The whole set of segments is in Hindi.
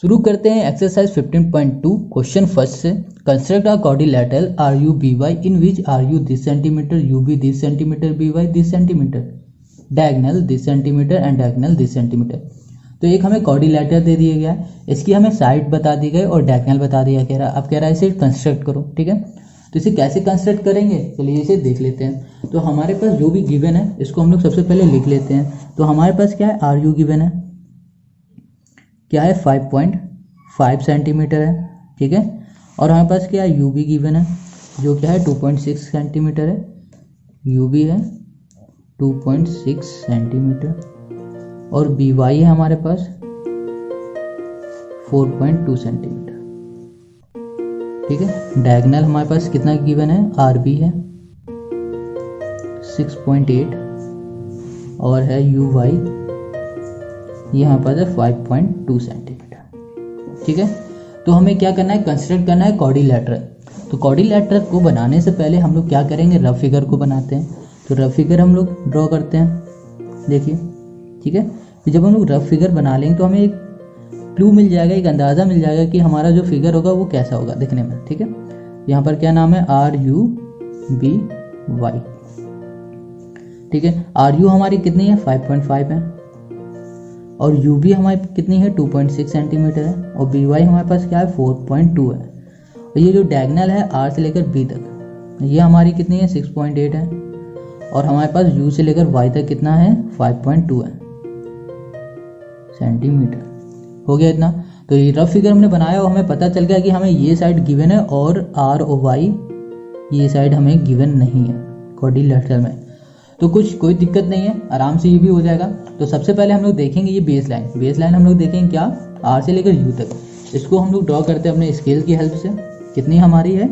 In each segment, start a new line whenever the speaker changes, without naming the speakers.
शुरू करते हैं एक्सरसाइज 15.2 क्वेश्चन फर्स्ट से। Construct a quadrilateral R U B Y in which R U this centimetre, U B this centimetre, B Y this centimetre, diagonal this centimetre and diagonal this centimetre. तो एक हमें क्वाड्रिलेटरल दे दिया गया है, इसकी हमें साइड बता दी गई और डायगोनल बता दिया कह रहा है। अब कह रहा है इसे कंस्ट्रक्ट करो, ठीक है। तो इसे कैसे कंस्ट्रक्ट करेंगे, चलिए इसे देख लेते हैं। तो हमारे पास जो भी गिवन है इसको हम लोग सबसे पहले लिख लेते हैं। तो हमारे पास क्या है, आर यू गिवन है, क्या है 5.5 सेंटीमीटर है, ठीक है। और हमारे पास क्या है, यू बी गिवन है जो क्या है 2.6 सेंटीमीटर है, यू बी है 2.6 सेंटीमीटर। और बी वाई है हमारे पास 4.2 सेंटीमीटर, ठीक है। डायगोनल हमारे पास कितना गिवन है, आर बी है 6.8 और है यू वाई ये हमारे पास है 5.2 सेंटीमीटर, ठीक है। तो हमें क्या करना है, कंस्ट्रक्ट करना है क्वाड्रिलेटरल। तो क्वाड्रिलेटरल को बनाने से पहले हम लोग क्या करेंगे, रफ फिगर को बनाते हैं। तो रफ फिगर हम लोग ड्रॉ करते हैं, देखिए, ठीक है। तो जब हम लोग रफ फिगर बना लेंगे तो हमें एक क्लू मिल जाएगा, एक अंदाज़ा मिल जाएगा कि हमारा जो फिगर होगा वो कैसा होगा दिखने में, ठीक है। यहाँ पर क्या नाम है, आर यू बी वाई, ठीक है। आर यू हमारी कितनी है 5.5 है और यू बी हमारी कितनी है 2.6 सेंटीमीटर है और बी वाई हमारे पास क्या है 4.2 है। और ये जो डायगोनल है आर से लेकर बी तक ये हमारी कितनी है 6.8 है और हमारे पास यू से लेकर वाई तक कितना है 5.2 है सेंटीमीटर। हो गया इतना। तो ये रफ फिगर हमने बनाया और हमें पता चल गया कि हमें ये साइड गिवन है और आर और वाई ये साइड हमें गिवन नहीं है क्वाड्रिलेटरल में। तो कोई दिक्कत नहीं है, आराम से ये भी हो जाएगा। तो सबसे पहले हम लोग देखेंगे ये बेस लाइन हम लोग देखेंगे क्या, आर से लेकर यू तक। इसको हम लोग ड्रॉ करते हैं अपने स्केल की हेल्प से। कितनी हमारी है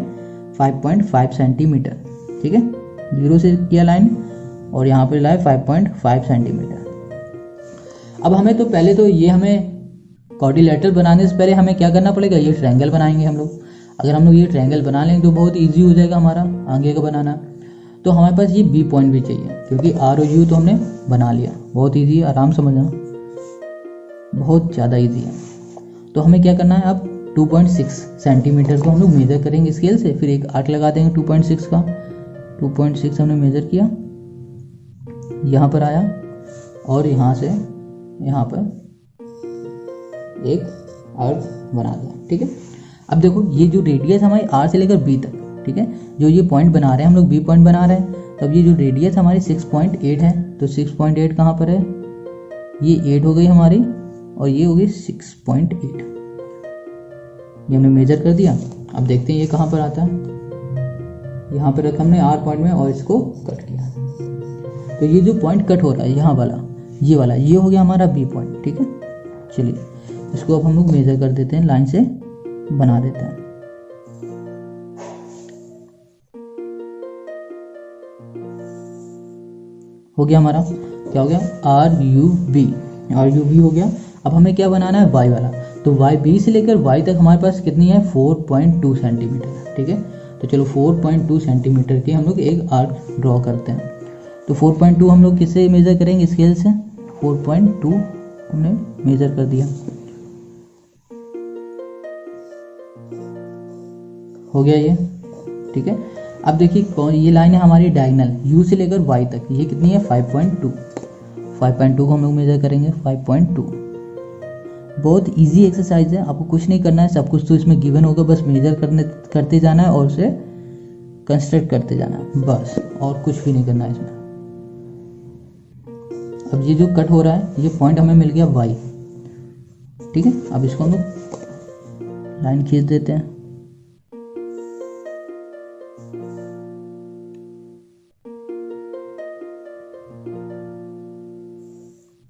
5.5 सेंटीमीटर, ठीक है। जीरो से किया लाइन और यहाँ पर लाए 5.5 सेंटीमीटर। अब हमें तो पहले तो ये हमें क्वाड्रिलेटरल बनाने से पहले हमें क्या करना पड़ेगा, ये ट्रायंगल बनाएंगे हम लोग। अगर हम लोग ये ट्रायंगल बना लेंगे तो बहुत ईजी हो जाएगा हमारा आगे का बनाना। तो हमारे पास ये बी पॉइंट भी चाहिए क्योंकि आर और यू तो हमने बना लिया, बहुत इजी है, आराम समझना, बहुत ज़्यादा इजी है। तो हमें क्या करना है, अब 2.6 सेंटीमीटर को हम लोग मेजर करेंगे स्केल से, फिर एक आर्क लगा देंगे 2.6 का। 2.6 हमने मेजर किया, यहाँ पर आया और यहाँ से यहाँ पर एक आर्क बना दिया, ठीक है। अब देखो ये जो रेडियस हमारी आर से लेकर बी तक, ठीक है, जो ये पॉइंट बना रहे हैं हम लोग बी पॉइंट बना रहे हैं, तब ये जो रेडियस हमारी 6.8 है, तो 6.8 कहाँ पर है, ये 8 हो गई हमारी और ये हो गई 6.8। ये हमने मेजर कर दिया। अब देखते हैं ये कहाँ पर आता है, यहाँ पर रखा हमने आर पॉइंट में और इसको कट किया। तो ये जो पॉइंट कट हो रहा है यहाँ वाला ये हो गया हमारा बी पॉइंट, ठीक है। चलिए इसको अब हम लोग मेजर कर देते हैं, लाइन से बना देते हैं। हो गया हमारा, क्या हो गया, आर यू बी हो गया। अब हमें क्या बनाना है, वाई वाला। तो वाई बी से लेकर वाई तक हमारे पास कितनी है 4.2 सेंटीमीटर, ठीक है। तो चलो 4.2 सेंटीमीटर की हम लोग एक आर्क ड्रॉ करते हैं। तो 4.2 हम लोग किससे मेजर करेंगे, स्केल से। 4.2 हमने मेजर कर दिया, हो गया ये, ठीक है। अब देखिए कौन, ये लाइन है हमारी डायगोनल यू से लेकर वाई तक, ये कितनी है 5.2 को हम लोग मेजर करेंगे 5.2। बहुत इजी एक्सरसाइज है, आपको कुछ नहीं करना है, सब कुछ तो इसमें गिवन होगा, बस मेजर करते जाना है और उसे कंस्ट्रक्ट करते जाना है, बस, और कुछ भी नहीं करना है इसमें। अब ये जो कट हो रहा है ये पॉइंट हमें मिल गया वाई, ठीक है। अब इसको हम लोग लाइन खींच देते हैं,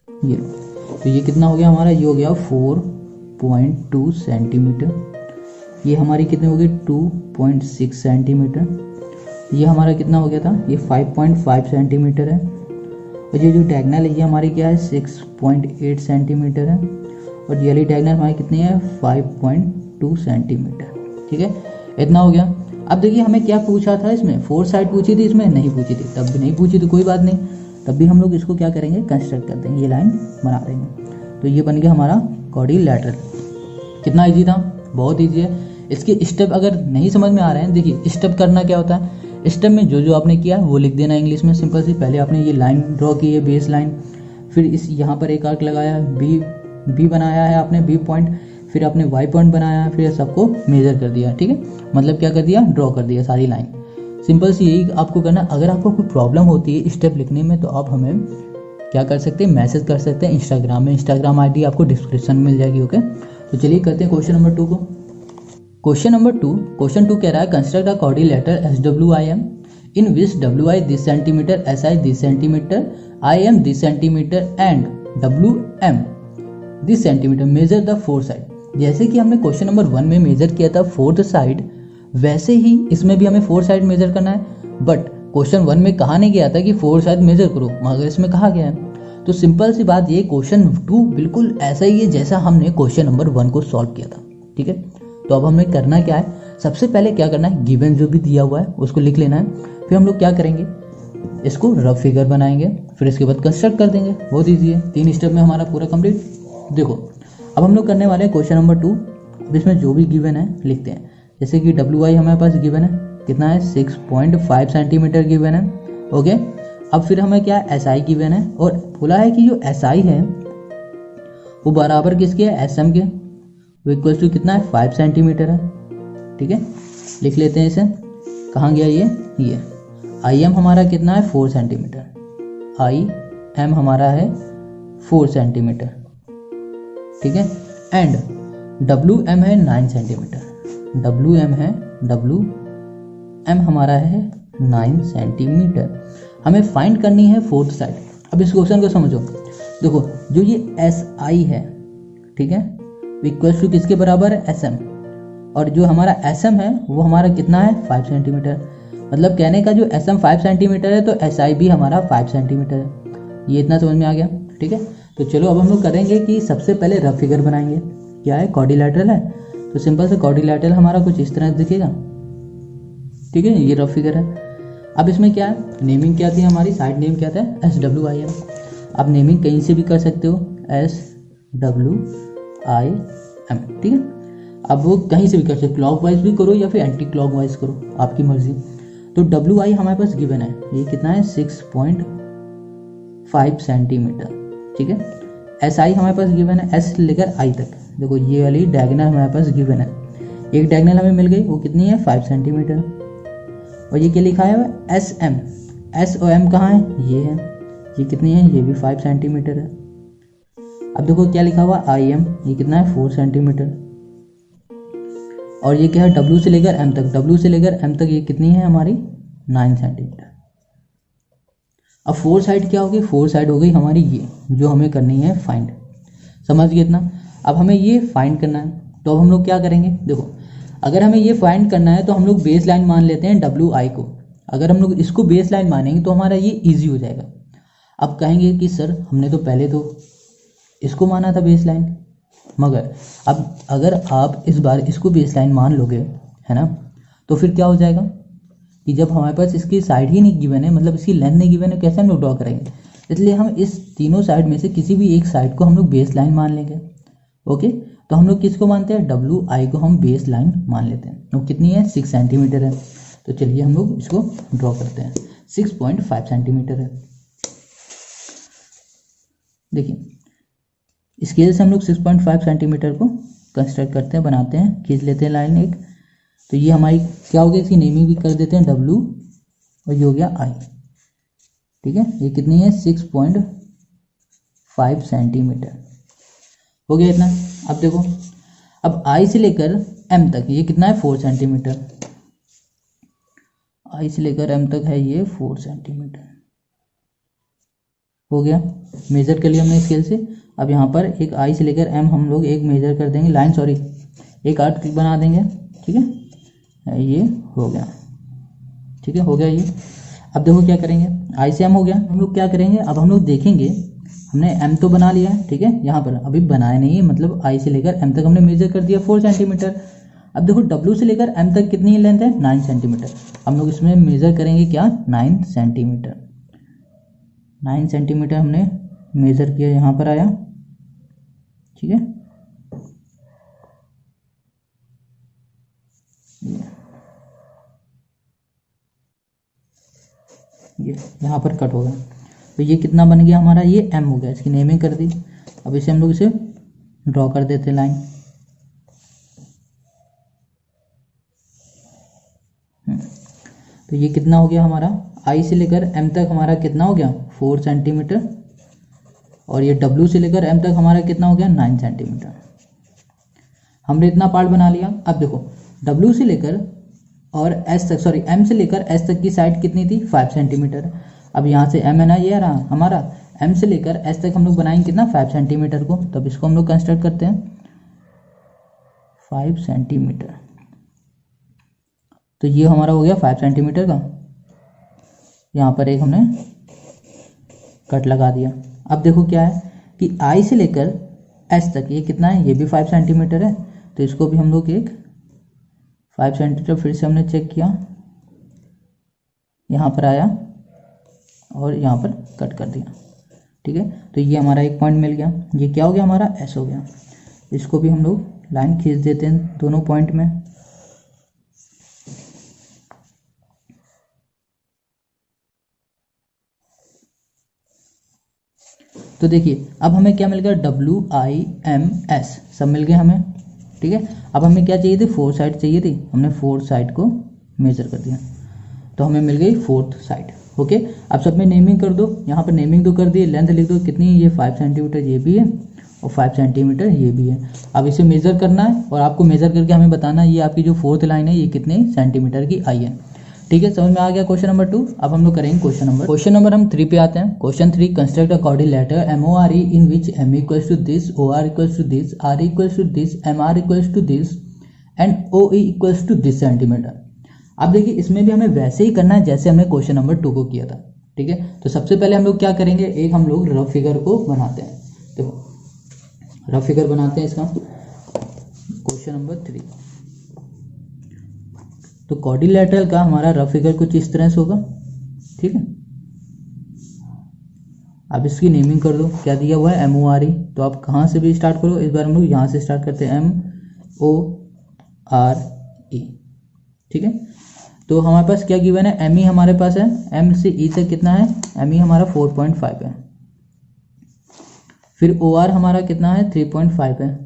ये। तो ये कितना हो गया हमारा, ये हो गया 4.2 सेंटीमीटर। ये हमारी कितनी हो गई 2.6 सेंटीमीटर। ये हमारा कितना हो गया था, ये 5.5 सेंटीमीटर है। और ये जो डायगोनल है ये हमारी क्या है 6.8 सेंटीमीटर है। और ये वाली डायगोनल हमारी कितनी है 5.2 सेंटीमीटर, ठीक है। इतना हो गया। अब देखिए हमें क्या पूछा था इसमें, 4 साइड पूछी थी, इसमें नहीं पूछी थी, तब भी नहीं पूछी तो कोई बात नहीं, तब भी हम लोग इसको क्या करेंगे, कंस्ट्रक्ट कर देंगे, ये लाइन बना देंगे। तो ये बन गया हमारा क्वाड्रिलेटरल। कितना ईजी था, बहुत ईजी है। इसके स्टेप अगर नहीं समझ में आ रहे हैं, देखिए स्टेप करना क्या होता है, स्टेप में जो जो आपने किया वो लिख देना इंग्लिश में सिंपल सी। पहले आपने ये लाइन ड्रॉ की है, बेस लाइन, फिर इस यहाँ पर एक आर्क लगाया, बी बनाया है आपने, बी पॉइंट, फिर आपने वाई पॉइंट बनाया है, फिर सबको मेजर कर दिया, ठीक है, मतलब क्या कर दिया, ड्रॉ कर दिया सारी लाइन। सिंपल सी यही आपको करना। अगर आपको कोई प्रॉब्लम होती है स्टेप लिखने में तो आप हमें क्या कर सकते हैं, मैसेज कर सकते हैं इंस्टाग्राम में। इंस्टाग्राम आईडी आपको डिस्क्रिप्शन में मिल जाएगी। ओके, तो चलिए करते हैं क्वेश्चन नंबर 2 को। क्वेश्चन 2 कह रहा है construct a coordinator SWIM in which WI this centimetre, SI this centimetre, IM this centimetre and WM this centimetre, measure the four side. जैसे कि हमने क्वेश्चन नंबर 1 में मेजर किया था फोर्थ साइड, वैसे ही इसमें भी हमें फोर साइड मेजर करना है। बट क्वेश्चन 1 में कहा नहीं गया था कि फोर साइड मेजर करो, मगर इसमें कहा गया है। तो सिंपल सी बात, ये क्वेश्चन 2 बिल्कुल ऐसा ही है जैसा हमने क्वेश्चन नंबर 1 को सॉल्व किया था, ठीक है। तो अब हमें करना क्या है, सबसे पहले क्या करना है, गिवन जो भी दिया हुआ है उसको लिख लेना है। फिर हम लोग क्या करेंगे, इसको रफ फिगर बनाएंगे, फिर इसके बाद कंस्ट्रक्ट कर देंगे। बहुत ईजी है, 3 स्टेप में हमारा पूरा कंप्लीट। देखो अब हम लोग करने वाले हैं क्वेश्चन नंबर 2। अब इसमें जो भी गिवन है लिखते हैं। जैसे कि WI हमारे पास गिवन है, कितना है, 6.5 सेंटीमीटर गिवन है। ओके, अब फिर हमें क्या है, SI गिवन है, और बोला है कि जो SI है वो बराबर किसके है, SM के, वो इक्वल टू कितना है, 5 सेंटीमीटर है, ठीक है। लिख लेते हैं इसे, कहाँ गया ये IM हमारा कितना है, 4 सेंटीमीटर, IM हमारा है 4 सेंटीमीटर, ठीक है। एंड WM है 9 सेंटीमीटर, WM हमारा है 9 सेंटीमीटर। हमें फाइंड करनी है फोर्थ साइड। अब इस क्वेश्चन को समझो, देखो जो ये SI है, ठीक है, इक्वल्स टू किसके बराबर है, SM, और जो हमारा SM है वो हमारा कितना है, 5 सेंटीमीटर। मतलब कहने का जो SM 5 सेंटीमीटर है तो SI भी हमारा 5 सेंटीमीटर है। ये इतना समझ में आ गया, ठीक है। तो चलो अब हम लोग करेंगे कि सबसे पहले रफ फिगर बनाएंगे। क्या है, क्वाड्रिलेटरल है, तो सिंपल से क्वाड्रिलेटरल हमारा कुछ इस तरह दिखेगा, ठीक है। ये रफ फिगर है। अब इसमें क्या है, नेमिंग क्या थी हमारी, साइड नेम क्या था, SWIM। आप नेमिंग कहीं से भी कर सकते हो, SWIM, ठीक है। अब वो कहीं से भी कर सकते हो, क्लॉक वाइज भी करो या फिर एंटी क्लॉक वाइज करो, आपकी मर्जी। तो WI हमारे पास गिवन है, ये कितना है, 6.5 सेंटीमीटर, ठीक है। SI हमारे पास गिवन है, S लेकर I तक। देखो ये वाली डायगोनल हमारे पास गिवन है, एक डायगोनल हमें मिल गई, वो कितनी है, 5 सेंटीमीटर। और ये क्या लिखा है, SM, S और M कहाँ है, ये है, ये कितनी है, ये भी 5 सेंटीमीटर है। अब देखो क्या लिखा हुआ, IM, ये कितना है, 4 सेंटीमीटर। और ये क्या है, W से लेकर M तक, W से लेकर M तक ये कितनी है हमारी, 9 सेंटीमीटर। अब फोर साइड क्या होगी, फोर साइड हो गई हमारी ये, जो हमें करनी है फाइंड। समझ गए इतना। अब हमें ये फाइंड करना है, तो अब हम लोग क्या करेंगे, देखो अगर हमें ये फाइंड करना है तो हम लोग बेस लाइन मान लेते हैं WI को। अगर हम लोग इसको बेस लाइन मानेंगे तो हमारा ये ईजी हो जाएगा। अब कहेंगे कि सर हमने तो पहले तो इसको माना था बेस लाइन, मगर अब अगर आप इस बार इसको बेस लाइन मान लोगे, है ना, तो फिर क्या हो जाएगा कि जब हमारे पास इसकी साइड ही नहीं गिवन है, मतलब इसकी लेंथ नहीं गिवन है, कैसे हम लोग ड्रॉ करेंगे। इसलिए हम इस तीनों साइड में से किसी भी एक साइड को हम लोग बेस लाइन मान लेंगे। ओके, तो हम लोग किसको मानते हैं, WI को हम बेस लाइन मान लेते हैं। वो कितनी है, 6 सेंटीमीटर है। तो चलिए हम लोग इसको ड्रॉ करते हैं, 6.5 सेंटीमीटर है। देखिए स्केल से हम लोग 6.5 सेंटीमीटर को कंस्ट्रक्ट करते हैं, बनाते हैं, खींच लेते हैं लाइन एक। तो ये हमारी क्या हो गया, इसकी नेमिंग भी कर देते हैं W, और ये हो गया I, ठीक है। ये कितनी है, 6.5 सेंटीमीटर हो गया इतना। अब देखो, अब I से लेकर M तक ये कितना है, 4 सेंटीमीटर। I से लेकर M तक है ये 4 सेंटीमीटर हो गया, मेजर कर लिया हमने स्केल से। अब यहाँ पर एक I से लेकर M हम लोग एक मेजर कर देंगे, लाइन सॉरी एक आर्क बना देंगे, ठीक है। ये हो गया, ठीक है, हो गया ये। अब देखो क्या करेंगे, I से M हो गया, हम लोग क्या करेंगे, अब हम लोग देखेंगे, हमने M तो बना लिया है, ठीक है। यहाँ पर अभी बनाया नहीं है, मतलब I से लेकर M तक हमने मेजर कर दिया 4 सेंटीमीटर। अब देखो W से लेकर M तक कितनी लेंथ है, 9 सेंटीमीटर। हम लोग इसमें मेजर करेंगे क्या, 9 सेंटीमीटर। 9 सेंटीमीटर हमने मेजर किया, यहाँ पर आया, ठीक है। ये यहाँ पर कट हो गया। तो ये कितना बन गया हमारा, ये m हो गया, इसकी नेमिंग कर दी। अब इसे हम लोग इसे ड्रॉ कर देते हैं लाइन। तो ये कितना हो गया हमारा, I से लेकर M तक हमारा कितना हो गया 4 सेंटीमीटर, और ये W से लेकर M तक हमारा कितना हो गया 9 सेंटीमीटर। हमने इतना पार्ट बना लिया। अब देखो W से लेकर और S तक, सॉरी M से लेकर S तक की साइड कितनी थी 5 सेंटीमीटर। अब यहाँ से M है ना, ये रहा हमारा, M से लेकर S तक हम लोग बनाएंगे कितना 5 सेंटीमीटर को। तब इसको हम लोग कंस्ट्रक्ट करते हैं 5 सेंटीमीटर। तो ये हमारा हो गया 5 सेंटीमीटर का। यहाँ पर एक हमने कट लगा दिया। अब देखो क्या है कि I से लेकर S तक ये कितना है, ये भी 5 सेंटीमीटर है। तो इसको भी हम लोग एक 5 सेंटीमीटर फिर से हमने चेक किया, यहाँ पर आया और यहाँ पर कट कर दिया। ठीक है, तो ये हमारा एक पॉइंट मिल गया। ये क्या हो गया हमारा S हो गया। इसको भी हम लोग लाइन खींच देते हैं दोनों पॉइंट में। तो देखिए अब हमें क्या मिल गया, WIMS सब मिल गए हमें। ठीक है, अब हमें क्या चाहिए थी, 4 साइड चाहिए थी। हमने 4 साइड को मेजर कर दिया, तो हमें मिल गई 4th साइड। ओके, अब सब में नेमिंग कर दो। यहाँ पर नेमिंग तो कर दी, लेंथ लिख दो कितनी है, ये 5 सेंटीमीटर ये भी है और 5 सेंटीमीटर ये भी है। अब इसे मेजर करना है और आपको मेजर करके हमें बताना है ये आपकी जो 4th लाइन है ये कितने सेंटीमीटर की आई है। ठीक है, समझ में आ गया क्वेश्चन नंबर 2। अब हम लोग करेंगे क्वेश्चन नंबर हम 3 पे आते हैं। Question 3, construct a coordinator MORE in which M equals to this, OR equals to this, R equals to this, MR equals to this and OE equals to this centimetre. अब देखिए इसमें भी हमें वैसे ही करना है जैसे हमने क्वेश्चन नंबर 2 को किया था। ठीक है, तो सबसे पहले हम लोग क्या करेंगे, एक हम लोग रफ फिगर को बनाते हैं। देखो रफ फिगर बनाते हैं इसका, क्वेश्चन नंबर 3। तो क्वाड्रिलेटरल का हमारा रफ फिगर कुछ इस तरह से होगा। ठीक है, अब इसकी नेमिंग कर दो, क्या दिया हुआ है MORE। तो आप कहाँ से भी स्टार्ट करो, इस बार हम लोग यहाँ से स्टार्ट करते हैं MORE। ठीक है, तो हमारे पास क्या गिवन है, ME हमारे पास है, M से E तक कितना है, ME हमारा 4.5 है। फिर OR हमारा कितना है 3.5 है,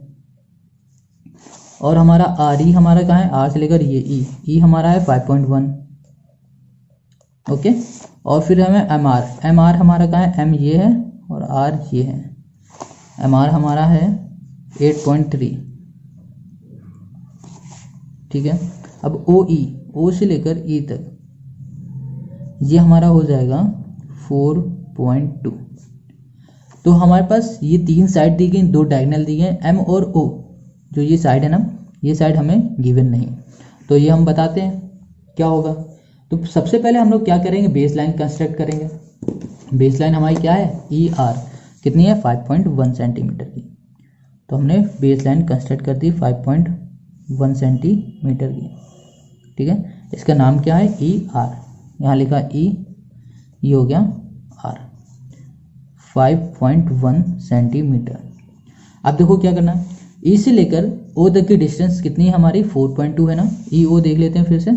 और हमारा RE हमारा कहाँ है, R से लेकर ये E हमारा है 5.1। ओके, और फिर हमें MR हमारा कहाँ है, M ये है और R ये है। MR हमारा है 8.3। ठीक है, अब O से लेकर E तक ये हमारा हो जाएगा 4.2। तो हमारे पास ये 3 साइड दी गई, 2 डायगोनल दी गए, M और O। जो ये साइड है ना, ये साइड हमें गिवन नहीं, तो ये हम बताते हैं क्या होगा। तो सबसे पहले हम लोग क्या करेंगे, बेस लाइन कंस्ट्रक्ट करेंगे। बेस लाइन हमारी क्या है, ER कितनी है 5.1 सेंटीमीटर की। तो हमने बेस लाइन कंस्ट्रक्ट कर दी 5.1 सेंटीमीटर की। ठीक है, इसका नाम क्या है ER, यहाँ लिखा E, ये हो गया R, 5.1 सेंटीमीटर। अब देखो क्या करना है, E से लेकर O तक की डिस्टेंस कितनी है हमारी 4.2 है ना। EO देख लेते हैं फिर से,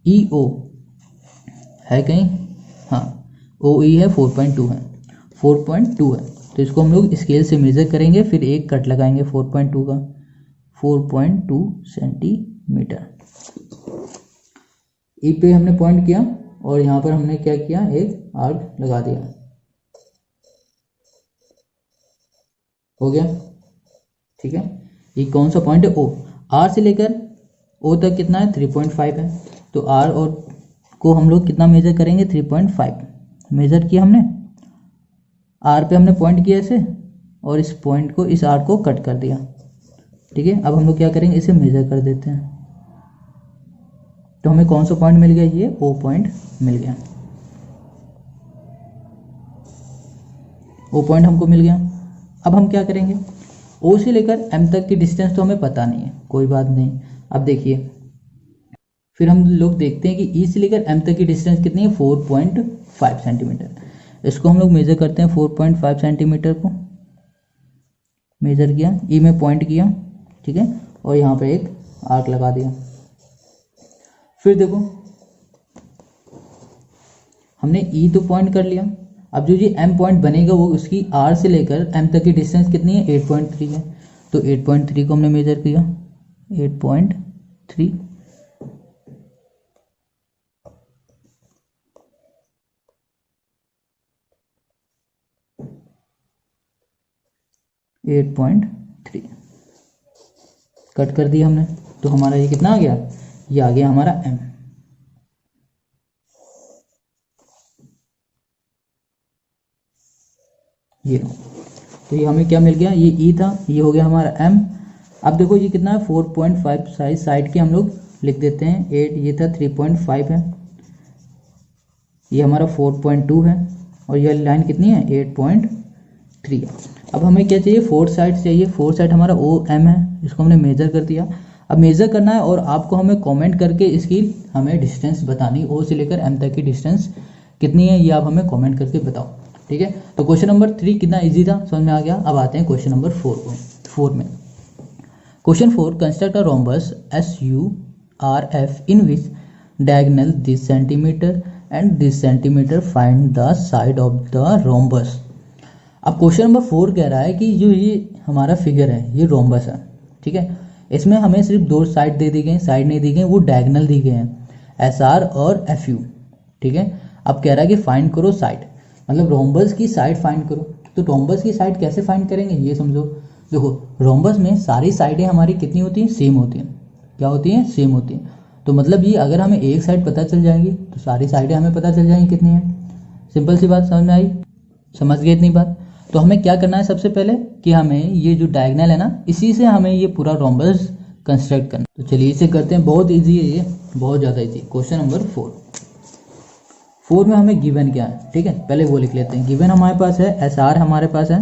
EO है कहीं, हाँ OE है 4.2 है, 4.2 है। तो इसको हम लोग स्केल से मेजर करेंगे, फिर एक कट लगाएंगे 4.2 का, 4.2 सेंटीमीटर। E पे हमने पॉइंट किया और यहाँ पर हमने क्या किया, एक आर्क लगा दिया। हो गया। ठीक है, ये कौन सा पॉइंट है, O। R से लेकर O तक कितना है 3.5 है। तो R और को हम लोग कितना मेजर करेंगे, 3.5 मेजर किया हमने। R पे हमने पॉइंट किया ऐसे, और इस पॉइंट को, इस R को कट कर दिया। ठीक है, अब हम लोग क्या करेंगे, इसे मेजर कर देते हैं। तो हमें कौन सा पॉइंट मिल गया, ये O पॉइंट मिल गया। O पॉइंट हमको मिल गया। अब हम क्या करेंगे, O से लेकर M तक की डिस्टेंस तो हमें पता नहीं है, कोई बात नहीं। अब देखिए फिर हम लोग देखते हैं कि E से लेकर M तक की डिस्टेंस कितनी है, 4.5 सेंटीमीटर। इसको हम लोग मेजर करते हैं 4.5 सेंटीमीटर को मेजर किया, E में पॉइंट किया। ठीक है, और यहाँ पे एक आर्क लगा दिया। फिर देखो हमने ई तो पॉइंट कर लिया। अब जो ये एम पॉइंट बनेगा वो उसकी आर से लेकर एम तक की डिस्टेंस कितनी है, 8.3 है। तो 8.3 को हमने मेजर किया, 8.3। कट कर दिया हमने, तो हमारा ये कितना आ गया, ये आ गया हमारा m। ये तो ये हमें क्या मिल गया, ये e था, ये हो गया हमारा m। अब देखो ये कितना है 4.5 साइज साइड के हम लोग लिख देते हैं, 8 ये था 3.5 है, ये हमारा 4.2 है और ये लाइन कितनी है 8.3। अब हमें क्या चाहिए, 4 साइड चाहिए। 4 साइड हमारा ओ एम है, इसको हमने मेजर कर दिया। अब मेजर करना है और आपको हमें कमेंट करके इसकी हमें डिस्टेंस बतानी, ओ से लेकर एम तक की डिस्टेंस कितनी है ये आप हमें कमेंट करके बताओ, ठीक है। तो क्वेश्चन नंबर 3 कितना इजी था, समझ में आ गया। अब आते हैं क्वेश्चन नंबर 4 में। Question 4, construct a rhombus SURF in which diagonal this centimeter and this centimeter, find the side of the rhombus। अब क्वेश्चन नंबर 4 कह रहा है कि जो ये हमारा फिगर है ये रोम्बस है, ठीक है। इसमें हमें सिर्फ 2 साइड दे दी गई, साइड नहीं दी गई, वो डायगोनल दी गए हैं SR और FU, ठीक है। अब कह रहा है कि फाइंड करो साइड, मतलब रोम्बस की साइड फाइंड करो। तो रोम्बस की साइड कैसे फाइंड करेंगे ये समझो। देखो रोम्बस में सारी साइडें हमारी कितनी होती हैं, सेम होती हैं। क्या होती हैं, सेम होती हैं। तो मतलब ये अगर हमें एक साइड पता चल जाएगी तो सारी साइडें हमें पता चल जाएंगी कितनी हैं। सिंपल सी बात, समझ में आई, समझ गए इतनी बात। तो हमें क्या करना है सबसे पहले कि हमें ये जो डायगोनल है ना, इसी से हमें ये पूरा रोम्बस कंस्ट्रक्ट करना। तो चलिए इसे करते हैं, बहुत इजी है ये, बहुत ज़्यादा इजी। क्वेश्चन नंबर 4 में हमें गिवन क्या है, ठीक है, पहले वो लिख लेते हैं। गिवन हमारे पास है SR, हमारे पास है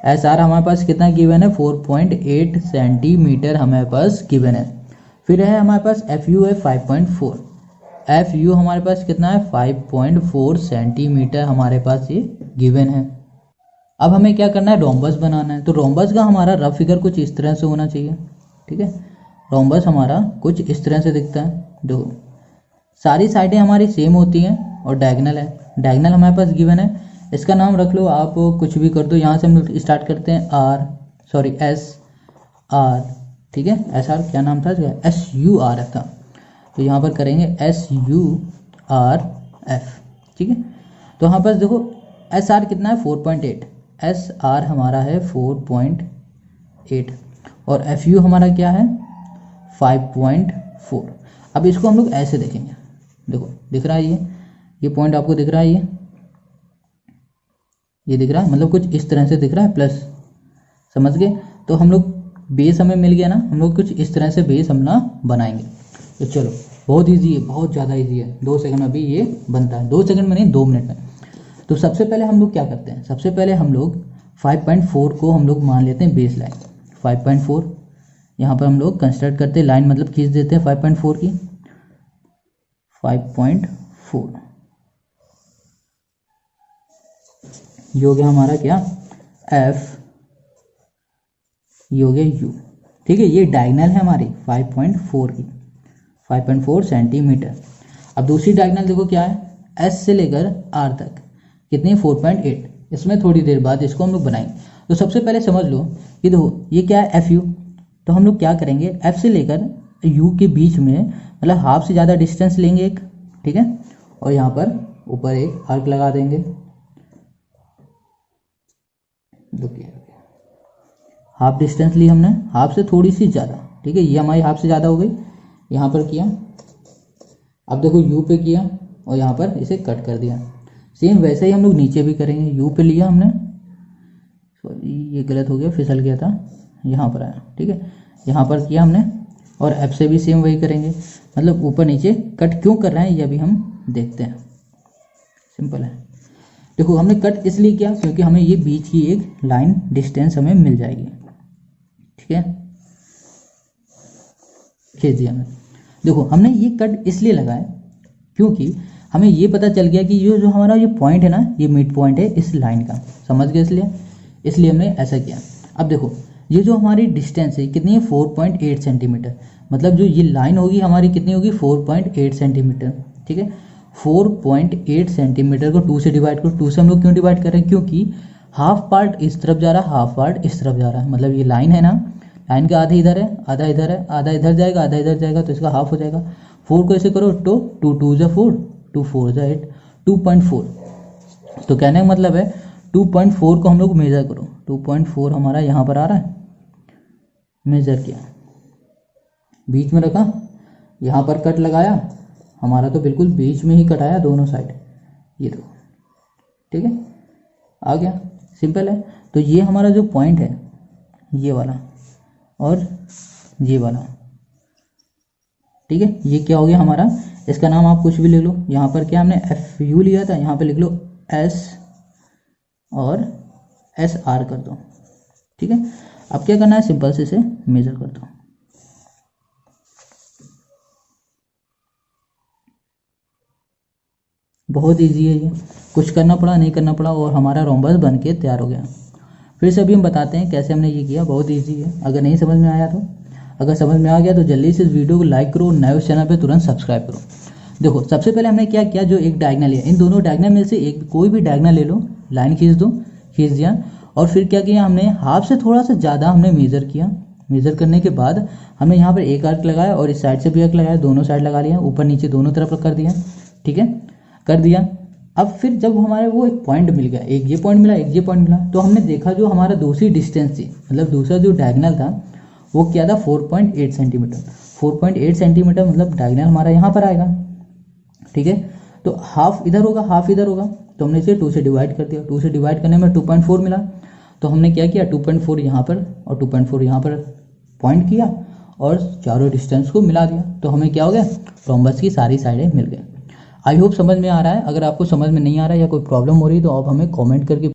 SR हमारे पास कितना गिवन है 4.8 सेंटीमीटर हमारे पास गिवन है। फिर है हमारे पास FU है 5.4, FU हमारे पास कितना है 5.4 सेंटीमीटर हमारे पास ये गिवन है। अब हमें क्या करना है, रोम्बस बनाना है। तो रोम्बस का हमारा रफ फिगर कुछ इस तरह से होना चाहिए, ठीक है। रोम्बस हमारा कुछ इस तरह से दिखता है। देखो सारी साइडें हमारी सेम होती हैं और डायगोनल है। डायगोनल हमारे पास गिवन है, इसका नाम रख लो आप, कुछ भी कर दो। यहाँ से हम लोग स्टार्ट करते हैं SR, ठीक है। SR क्या नाम था, SUR था, तो यहाँ पर करेंगे SURF, ठीक है। तो यहाँ पर देखो SR कितना है 4.8, SR हमारा है 4.8 और FU हमारा क्या है 5.4। अब इसको हम लोग ऐसे देखेंगे, देखो दिख रहा है ये पॉइंट आपको दिख रहा है, ये दिख रहा है, मतलब कुछ इस तरह से दिख रहा है प्लस, समझ गए। तो हम लोग बेस हमें मिल गया ना, हम लोग कुछ इस तरह से बेस हम ना बनाएंगे। तो चलो बहुत इजी है, बहुत ज़्यादा इजी है, 2 सेकंड में भी ये बनता है, 2 सेकंड में नहीं 2 मिनट में। तो सबसे पहले हम लोग क्या करते हैं, सबसे पहले हम लोग 5.4 को हम लोग मान लेते हैं बेस लाइन। 5.4 यहाँ पर हम लोग कंस्ट्रक्ट करते हैं, लाइन मतलब खींच देते हैं 5.4 की। 5.4 ये हो गया हमारा क्या F, ये हो गया U, ठीक है। ये डायगोनल है हमारी 5.4 की, 5.4 सेंटीमीटर। अब दूसरी डायगोनल देखो क्या है, S से लेकर R तक कितनी 4.8। इसमें थोड़ी देर बाद इसको हम लोग बनाएंगे। तो सबसे पहले समझ लो कि देखो ये क्या है FU। तो हम लोग क्या करेंगे, F से लेकर U के बीच में मतलब हाफ से ज़्यादा डिस्टेंस लेंगे एक, ठीक है, और यहाँ पर ऊपर एक आर्क लगा देंगे। देखिए हाफ डिस्टेंस ली हमने, हाफ से थोड़ी सी ज़्यादा, ठीक है, ये हमारी हाफ से ज़्यादा हो गई। यहाँ पर किया, अब देखो U पे किया और यहाँ पर इसे कट कर दिया। सेम वैसे ही हम लोग नीचे भी करेंगे। U पे लिया हमने, सॉरी ये गलत हो गया, फिसल गया था, यहाँ पर आया, ठीक है, यहाँ पर किया हमने। और F से भी सेम वही करेंगे, मतलब ऊपर नीचे कट क्यों कर रहे हैं ये अभी हम देखते हैं। सिंपल है, देखो हमने कट इसलिए किया क्योंकि हमें ये बीच की एक लाइन डिस्टेंस हमें मिल जाएगी, ठीक है, खींच दिया हमने। देखो हमने ये कट इसलिए लगाया क्योंकि हमें ये पता चल गया कि ये जो हमारा ये पॉइंट है ना, ये मिड पॉइंट है इस लाइन का, समझ गए, इसलिए हमने ऐसा किया। अब देखो ये जो हमारी डिस्टेंस है कितनी है 4.8 सेंटीमीटर, मतलब जो ये लाइन होगी हमारी कितनी होगी 4.8 सेंटीमीटर, ठीक है। 4.8 सेंटीमीटर को 2 से डिवाइड करो। 2 से हम लोग क्यों डिवाइड कर रहे हैं, क्योंकि हाफ पार्ट इस तरफ जा रहा है, हाफ पार्ट इस तरफ जा रहा है, मतलब ये लाइन है ना, लाइन का आधा इधर है, आधा इधर है, आधा इधर जाएगा, आधा इधर जाएगा, तो इसका हाफ हो जाएगा। 4 को ऐसे करो तो 2 2 जा 4, 2 4 जा 8, 2.4। तो कहने का मतलब है 2.4 को हम लोग मेजर करो। 2.4 हमारा यहाँ पर आ रहा है, मेजर किया, बीच में रखा, यहाँ पर कट लगाया, हमारा तो बिल्कुल बीच में ही कट आया दोनों साइड, ये दो, ठीक है, आ गया, सिंपल है। तो ये हमारा जो पॉइंट है, ये वाला और ये वाला, ठीक है, ये क्या हो गया हमारा, इसका नाम आप कुछ भी लिख लो। यहाँ पर क्या हमने एफ यू लिया था, यहाँ पे लिख लो एस और एस आर कर दो, ठीक है। अब क्या करना है, सिंपल से इसे मेजर कर दो। बहुत इजी है ये, कुछ करना पड़ा नहीं करना पड़ा और हमारा रोम्बस बन के तैयार हो गया। फिर से अभी हम बताते हैं कैसे हमने ये किया, बहुत इजी है। अगर नहीं समझ में आया तो, अगर समझ में आ गया तो जल्दी से इस वीडियो को लाइक करो, नए उस चैनल पे तुरंत सब्सक्राइब करो। देखो सबसे पहले हमने क्या किया, जो एक डायगनल है, इन दोनों डायगनल में से एक कोई भी डायगनल ले लो, लाइन खींच दो, खींच दिया, और फिर क्या किया हमने, हाफ से थोड़ा सा ज़्यादा हमने मेज़र किया। मेज़र करने के बाद हमने यहाँ पर एक आर्क लगाया और इस साइड से भी आर्क लगाया, दोनों साइड लगा लिया, ऊपर नीचे दोनों तरफ कर दिया, ठीक है, कर दिया। अब फिर जब हमारे वो एक पॉइंट मिल गया, एक ये पॉइंट मिला, एक ये पॉइंट मिला, तो हमने देखा जो हमारा दूसरी डिस्टेंस थी, मतलब दूसरा जो डायगनल था वो क्या था, 4.8 सेंटीमीटर। 4.8 सेंटीमीटर मतलब डायगनल हमारा यहाँ पर आएगा, ठीक है। तो हाफ इधर होगा, हाफ इधर होगा, तो हमने इसे 2 से डिवाइड कर दिया। 2 से डिवाइड करने में 2.4 मिला, तो हमने क्या किया, 2.4 यहाँ पर और 2.4 यहाँ पर पॉइंट किया और चारों डिस्टेंस को मिला दिया, तो हमें क्या हो गया, रोम्बस की सारी साइडें मिल गई। आई होप समझ में आ रहा है। अगर आपको समझ में नहीं आ रहा है या कोई प्रॉब्लम हो रही है तो आप हमें कमेंट करके